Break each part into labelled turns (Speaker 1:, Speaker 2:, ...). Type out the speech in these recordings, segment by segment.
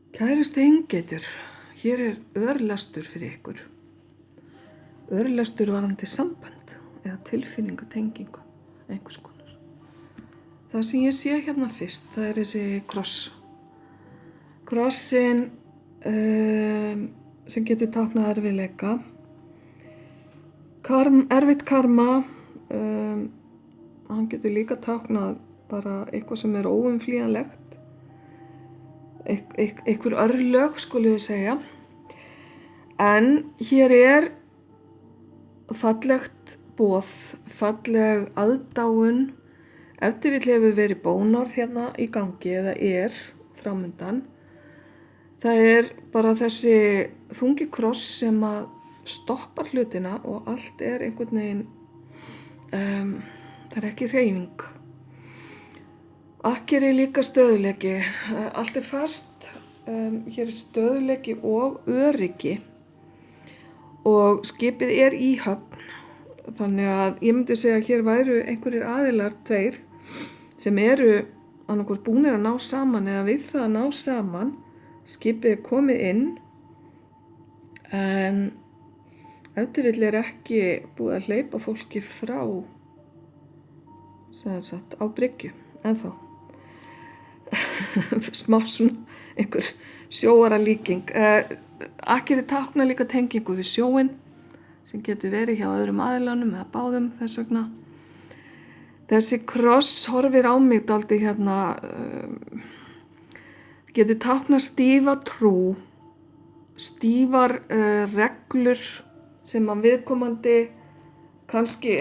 Speaker 1: Kæru steingeitur, hér örlestur fyrir ykkur. Örlestur varðandi samband eða tilfinningatengingu, einhvers konar. Það sem ég sé hérna fyrst, það þessi kross. Krossin sem getur táknað erfiðleika. Erfitt karma, hann getur líka táknað bara eitthvað sem óumflýjanlegt. Einhver örlög, skulum við segja. En hér fallegt boð, falleg aðdáun, ef til vill hefur verið bónorð hérna í gangi eða framundan. Það bara þessi þungi kross sem að stoppar hlutina og allt einhvern veginn, það ekki hreyfing. Akkeri líka stöðuleiki, allt fast, hér stöðuleiki og öryggi og skipið í höfn, þannig að ég myndi segja að hér væru einhverjir aðilar tveir sem annarkvort búnir að ná saman eða við það að ná saman, skipið komið inn en ef til vill ekki búið að hleypa fólki frá sem sagt á bryggju ennþá. Smá svona einhver sjóaralíking. Akkeri táknar líka tengingu við sjóinn sem getur verið hjá öðrum aðilanum eða báðum þess vegna. Þessi kross horfir á mig dálítið hérna, getur táknar stífa trú, stífar reglur sem að viðkomandi kannski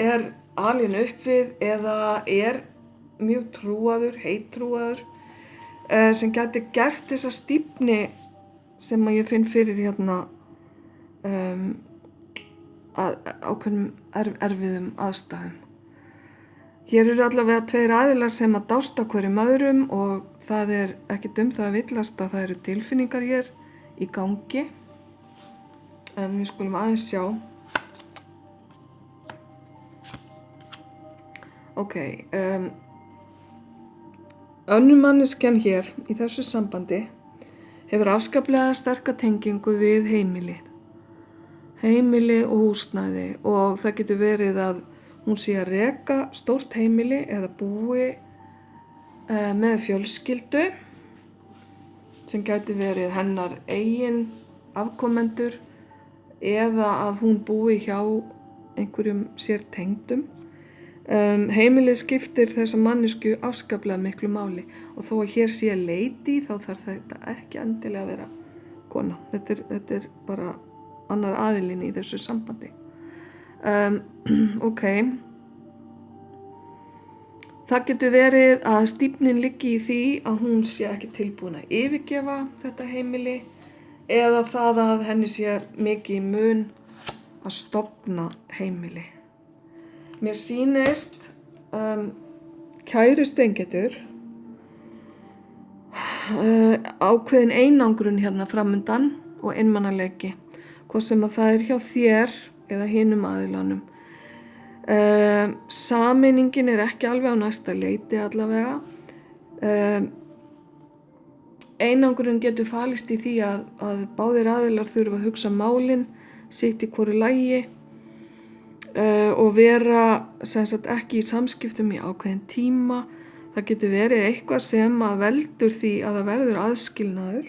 Speaker 1: alinn upp við eða mjög trúaður, heittrúaður, sem gæti gert þessa stífni sem að ég finn fyrir hérna ákveðnum erfiðum aðstæðum. Hér allavega tveir aðilar sem að dásta hverjum öðrum og það ekkert það að villast að það eru tilfinningar hér í gangi. En við skulum aðeins sjá. Önnur manneskjan hér í þessu sambandi hefur afskaplega sterka tengingu við heimili og húsnæði og það getur verið að hún sé að reka stórt heimili eða búi með fjölskyldu sem gæti verið hennar eigin afkomendur eða að hún búi hjá einhverjum sér tengdum. Heimilið skiptir þessa mannesku afskaplega miklu máli og þó að hér sé lady þá þarf þetta ekki endilega að vera kona. Þetta bara annar aðilinn í þessu sambandi. Það getur verið að stífnin liggi í því að hún sé ekki tilbúin að yfirgefa þetta heimili eða það að henni sé mikið í mun að stofna heimili. Mér sýnist kæru steingeitur ákveðin einangrun hérna framundan og einmanaleiki, hvort sem að það hjá þér eða hinum aðilanum. Sameiningin ekki alveg á næsta leiti allavega. Einangrun getur falist í því að báðir aðilar þurfa að hugsa málin sitt í hvoru lagi og vera sem sagt ekki í samskiptum í ákveðin tíma. Það getur verið eitthvað sem að veldur því að það verður aðskilnaður.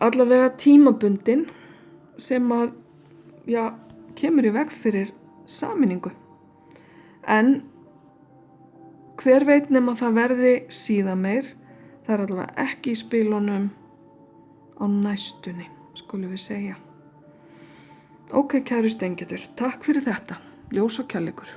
Speaker 1: Allavega tímabundin sem að kemur í veg fyrir sameiningu. En hver veit nema það verði síðan meir. Það allavega ekki í spilunum á næstunni, skulum við segja. Kæru steingeitur, takk fyrir þetta. Ljós og kærleikur.